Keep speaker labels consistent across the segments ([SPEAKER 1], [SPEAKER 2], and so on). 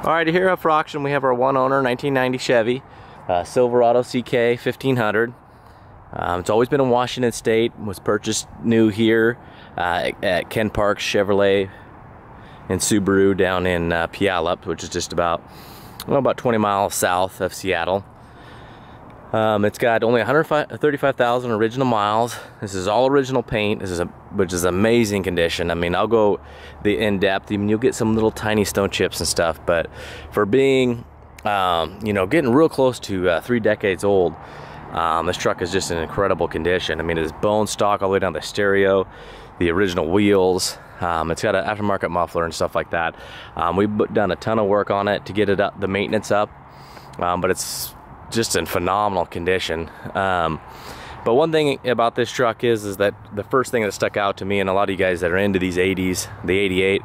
[SPEAKER 1] Alright, here up for auction we have our one owner 1990 Chevy Silverado CK 1500. It's always been in Washington State, was purchased new here at Ken Park Chevrolet and Subaru down in Puyallup, which is just about 20 miles south of Seattle. It's got only 135,000 original miles. This is all original paint. Which is amazing condition. I mean, I'll go in depth. I mean, you'll get some little tiny stone chips and stuff, but for being, getting real close to 3 decades old, this truck is just in incredible condition. I mean, it's bone stock all the way down the stereo, the original wheels. It's got an aftermarket muffler and stuff like that. We've done a ton of work on it to get it up, the maintenance up, but it's just in phenomenal condition. But one thing about this truck is that the first thing that stuck out to me, and a lot of you guys that are into these 80s, the 88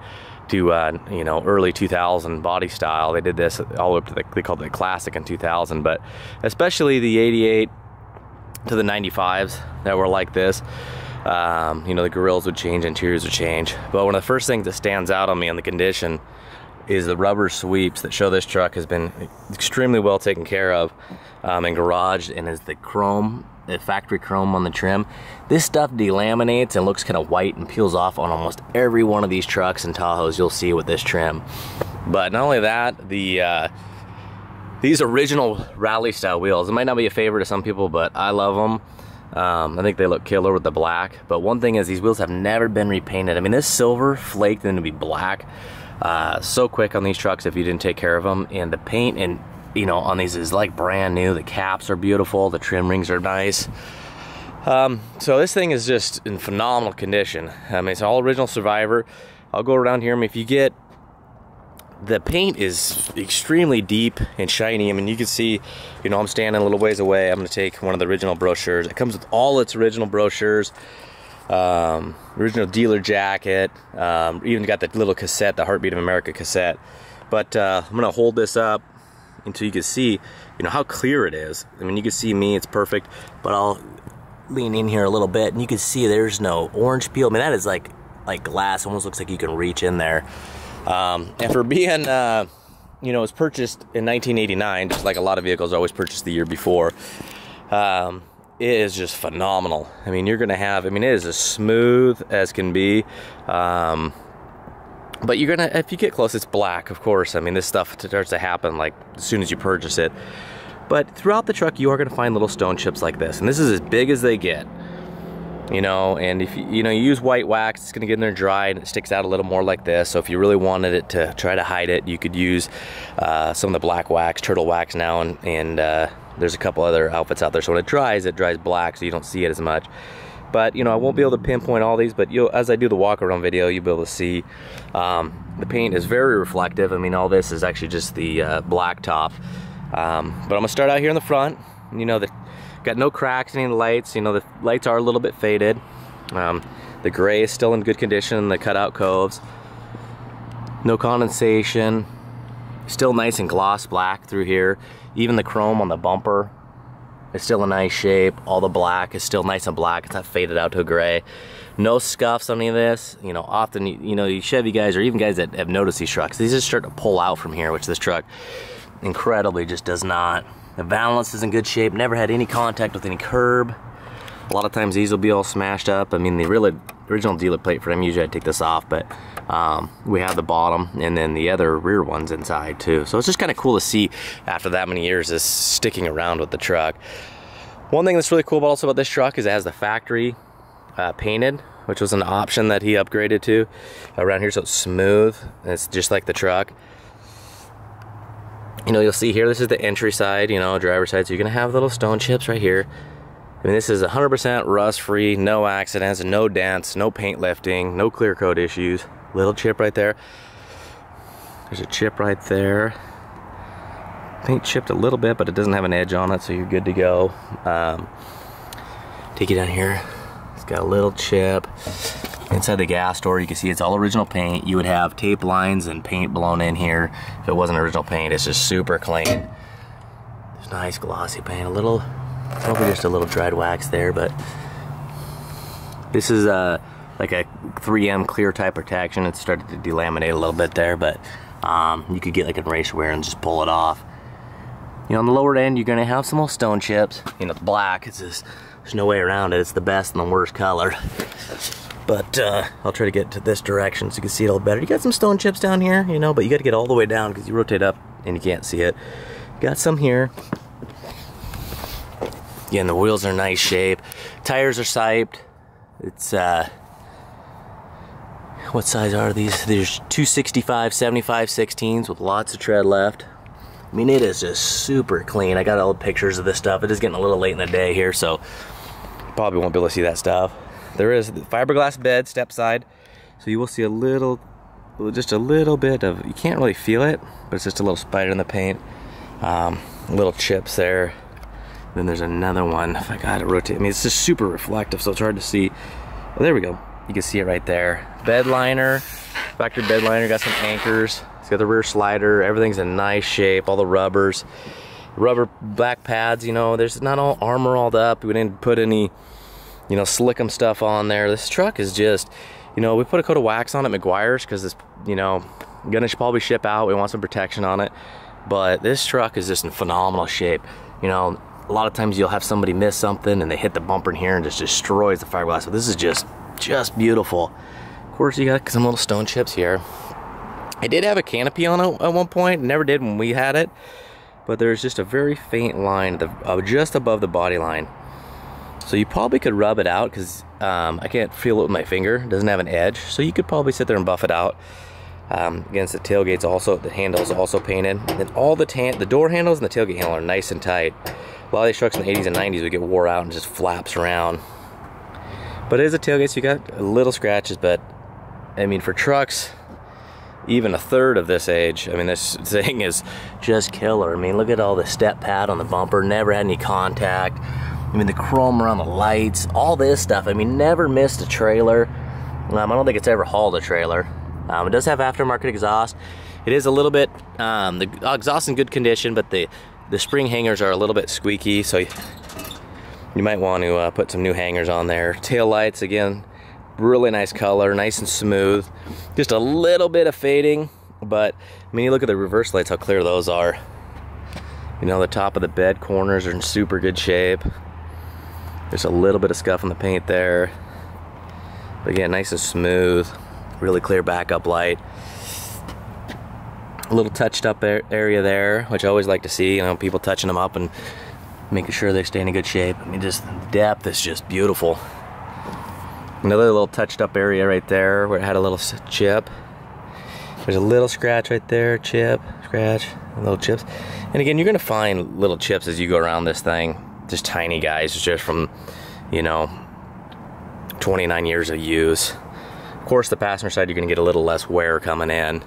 [SPEAKER 1] to early 2000 body style, they did this all the way up to they called it the classic in 2000, but especially the 88 to the 95s that were like this. The grills would change, interiors would change, but one of the first things that stands out on me on the condition is the rubber sweeps that show this truck has been extremely well taken care of and garaged, and is the chrome, the factory chrome on the trim. This stuff delaminates and looks kind of white and peels off on almost every one of these trucks and Tahoes you'll see with this trim. But not only that, these original rally style wheels, it might not be a favorite to some people, but I love them. I think they look killer with the black. But one thing is, these wheels have never been repainted. I mean, this silver flaked into be black so quick on these trucks if you didn't take care of them, and the paint and on these is like brand new. The caps are beautiful, the trim rings are nice. So this thing is just in phenomenal condition. I mean, it's all original Survivor. I'll go around here. I mean, if you get, the paint is extremely deep and shiny. I mean, you can see, I'm standing a little ways away. I'm going to take one of the original brochures. It comes with all its original brochures, original dealer jacket, even got the little cassette, the Heartbeat of America cassette. But I'm going to hold this up until you can see, how clear it is. I mean, you can see me, it's perfect, but I'll lean in here a little bit and you can see there's no orange peel. I mean, that is like glass. Almost looks like you can reach in there. And for being, it was purchased in 1989, just like a lot of vehicles are always purchased the year before. It is just phenomenal. I mean, you're gonna have, it is as smooth as can be. But you're gonna, if you get close, it's black, of course. I mean, this stuff starts to happen like as soon as you purchase it. But throughout the truck, you are gonna find little stone chips like this, and this is as big as they get. And if you use white wax, it's gonna get in there dry and it sticks out a little more like this. So if you really wanted it to try to hide it, you could use some of the black wax, turtle wax now, and there's a couple other outfits out there. So when it dries black, so you don't see it as much. But I won't be able to pinpoint all these, but as I do the walk around video, you'll be able to see the paint is very reflective. I mean, all this is actually just the black top. But I'm gonna start out here in the front. Got no cracks, any of the lights. The lights are a little bit faded. The gray is still in good condition, the cutout coves. No condensation. Still nice and gloss black through here. Even the chrome on the bumper is still a nice shape. All the black is still nice and black. It's not faded out to a gray. No scuffs on any of this. Often, you Chevy guys, or even guys that have noticed these trucks, these just start to pull out from here, which this truck incredibly just does not. The balance is in good shape. Never had any contact with any curb. A lot of times these will be all smashed up. I mean, the original dealer plate for them, usually I take this off, but we have the bottom and then the other rear ones inside too. So it's just kind of cool to see after that many years is sticking around with the truck. One thing that's really cool also about this truck is it has the factory painted, which was an option that he upgraded to around here, so it's smooth and it's just like the truck. You'll see here, this is the entry side, driver's side, so you're gonna have little stone chips right here. I mean, this is 100% rust-free, no accidents, no dents, no paint lifting, no clear coat issues. Little chip right there. There's a chip right there. Paint chipped a little bit, but it doesn't have an edge on it, so you're good to go. Take you down here. It's got a little chip. Inside the gas door, you can see it's all original paint. You would have tape lines and paint blown in here. If it wasn't original paint, it's just super clean. There's nice glossy paint. Probably just a little dried wax there, but this is like a 3M clear type protection. It started to delaminate a little bit there, but You could get like a race wear and just pull it off. You know, on the lower end, you're gonna have some little stone chips. You know, it's black. It's just, there's no way around it. It's the best and the worst color. But I'll try to get to this direction so you can see it a little better. You got some stone chips down here, you know, but you got to get all the way down because you rotate up and you can't see it. Got some here. Again, the wheels are in nice shape. Tires are siped. It's what size are these? There's 265, 75, 16s with lots of tread left. I mean, it is just super clean. I got all the pictures of this stuff. It is getting a little late in the day here, so probably won't be able to see that stuff. There is the fiberglass bed, step side, so you will see a little, just a little bit of, you can't really feel it, but it's just a little spider in the paint. Little chips there. Then there's another one, if I got it rotate. I mean, it's just super reflective, so it's hard to see. Well, there we go. You can see it right there. Bed liner, factory bed liner, got some anchors. It's got the rear slider, everything's in nice shape, all the rubbers. Rubber back pads, you know, there's not all armor all up. We didn't put any, you know, slickum stuff on there. This truck is just, you know, we put a coat of wax on it, Meguiar's, because it's, you know, gonna probably ship out. We want some protection on it. But this truck is just in phenomenal shape. You know, a lot of times you'll have somebody miss something and they hit the bumper in here and just destroys the fiberglass. But this is just beautiful. Of course, you got some little stone chips here. I did have a canopy on it at one point. Never did when we had it. But there's just a very faint line just above the body line. So you probably could rub it out because I can't feel it with my finger. It doesn't have an edge. So you could probably sit there and buff it out. Against the tailgates also, the handle is also painted. And all the door handles and the tailgate handle are nice and tight. A lot of these trucks in the 80s and 90s would get wore out and just flaps around. But it is a tailgate, so you got little scratches, but I mean, for trucks, even a third of this age, I mean, this thing is just killer. I mean, look at all the step pad on the bumper, never had any contact. I mean, the chrome around the lights, all this stuff. I mean, never missed a trailer. I don't think it's ever hauled a trailer. It does have aftermarket exhaust. It is a little bit, the exhaust in good condition, but the spring hangers are a little bit squeaky, so you might want to put some new hangers on there. Tail lights, again, really nice color, nice and smooth. Just a little bit of fading, but I mean, you look at the reverse lights, how clear those are. You know, the top of the bed corners are in super good shape. There's a little bit of scuff on the paint there. But again, nice and smooth. Really clear backup light. A little touched up area there, which I always like to see, you know, people touching them up and making sure they stay in a good shape. I mean, just the depth is just beautiful. Another little touched up area right there where it had a little chip. There's a little scratch right there, chip, scratch, little chips. And again, you're gonna find little chips as you go around this thing. Just tiny guys, just from, you know, 29 years of use. Of course, the passenger side, you're gonna get a little less wear coming in.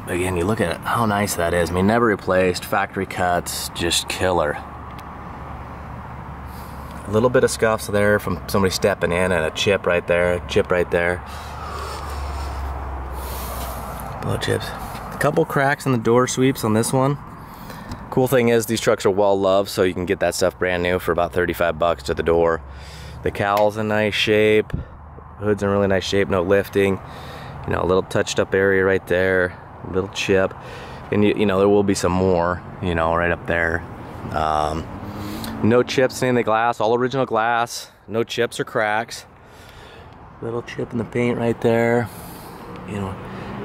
[SPEAKER 1] Again, you look at how nice that is. I mean, never replaced, factory cuts, just killer. A little bit of scuffs there from somebody stepping in, and a chip right there, chip right there. Blow chips. A couple cracks in the door sweeps on this one. Cool thing is these trucks are well loved, so you can get that stuff brand new for about 35 bucks to the door. The cowl's in nice shape. Hood's in really nice shape, no lifting. You know, a little touched up area right there, a little chip. And you know, there will be some more, you know, right up there. No chips in the glass, all original glass. No chips or cracks. Little chip in the paint right there. You know,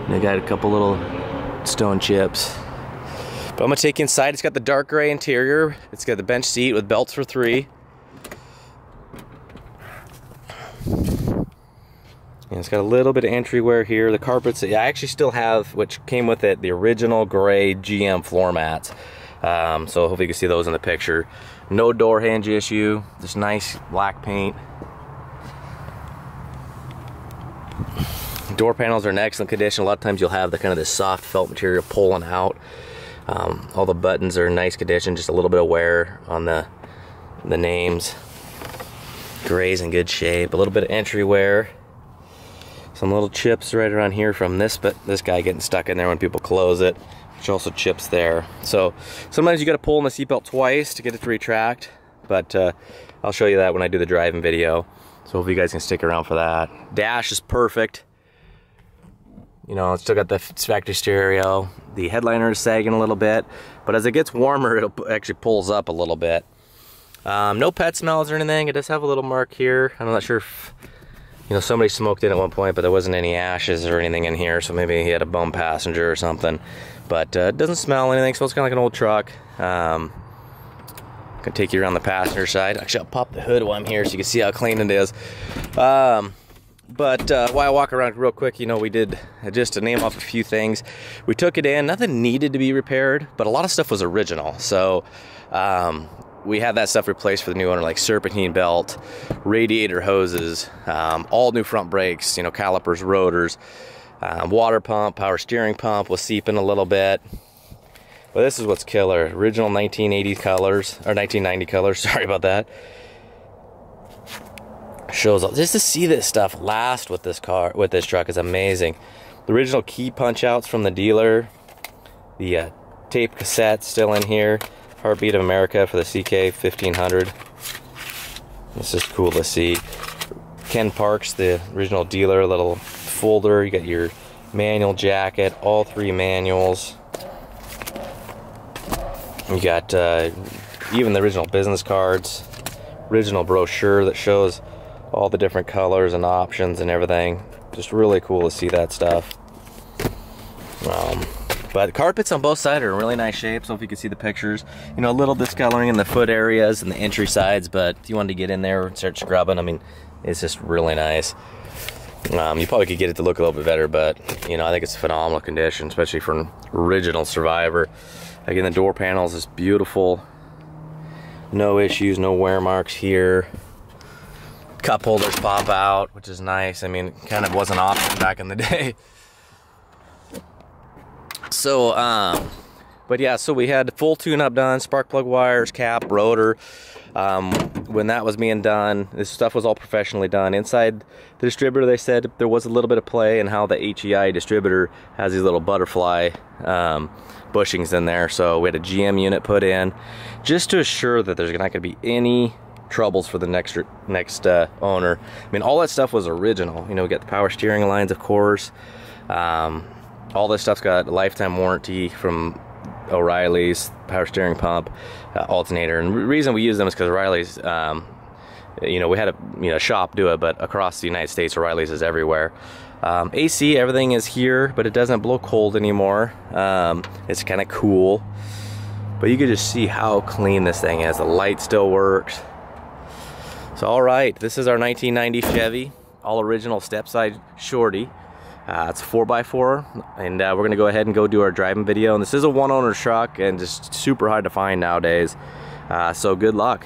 [SPEAKER 1] they got a couple little stone chips. But I'm gonna take you inside. It's got the dark gray interior. It's got the bench seat with belts for 3. And it's got a little bit of entrywear here. The carpets, I actually still have, which came with it, the original gray GM floor mats. So hopefully you can see those in the picture. No door hinge issue, just nice black paint. Door panels are in excellent condition. A lot of times you'll have the kind of this soft felt material pulling out. All the buttons are in nice condition, just a little bit of wear on the names. Gray's in good shape, a little bit of entry wear. Some little chips right around here from this guy getting stuck in there when people close it, which also chips there. So sometimes you got to pull in the seatbelt twice to get it to retract, but I'll show you that when I do the driving video. So hopefully you guys can stick around for that. Dash is perfect. You know, it's still got the factory stereo. The headliner is sagging a little bit, but as it gets warmer, it actually pulls up a little bit. No pet smells or anything. It does have a little mark here. I'm not sure if, you know, somebody smoked in at one point, but there wasn't any ashes or anything in here, so maybe he had a bum passenger or something. But it doesn't smell anything, so it's kind of like an old truck. Gonna take you around the passenger side. Actually, I'll pop the hood while I'm here so you can see how clean it is. But while I walk around real quick, you know, we did, just to name off a few things, we took it in. Nothing needed to be repaired, but a lot of stuff was original. So we had that stuff replaced for the new owner, like serpentine belt, radiator hoses, all new front brakes, you know, calipers, rotors, water pump, power steering pump was seeping a little bit. But this is what's killer. Original 1980 colors, or 1990 colors, sorry about that. Shows up. Just to see this stuff last with this car, with this truck, is amazing. The original key punch outs from the dealer, the tape cassette still in here, Heartbeat of America for the CK 1500. This is cool to see. Ken Parks, the original dealer, little folder. You got your manual jacket, all 3 manuals. You got even the original business cards, original brochure that shows all the different colors and options and everything. Just really cool to see that stuff. But the carpets on both sides are in really nice shape. So if you can see the pictures, you know, a little discoloring in the foot areas and the entry sides, but if you wanted to get in there and start scrubbing, I mean, it's just really nice. You probably could get it to look a little bit better, but you know, I think it's a phenomenal condition, especially for an original Survivor. Again, the door panels is beautiful. No issues, no wear marks here. Cup holders pop out, which is nice. I mean, it kind of was an option back in the day. So, but yeah, so we had full tune-up done, spark plug wires, cap, rotor. When that was being done, this stuff was all professionally done. Inside the distributor, they said there was a little bit of play in how the HEI distributor has these little butterfly bushings in there. So we had a GM unit put in just to assure that there's not going to be any troubles for the next owner. I mean, all that stuff was original. You know, we got the power steering lines, of course. All this stuff's got a lifetime warranty from O'Reilly's, power steering pump, alternator. And the reason we use them is because O'Reilly's, you know, we had a shop do it, but across the United States, O'Reilly's is everywhere. AC, everything is here, but it doesn't blow cold anymore. It's kind of cool. But you can just see how clean this thing is. The light still works. So, all right, this is our 1990 Chevy, all original step-side shorty. It's a 4x4, and we're gonna go ahead and go do our driving video. And this is a one-owner truck, and just super hard to find nowadays. So good luck.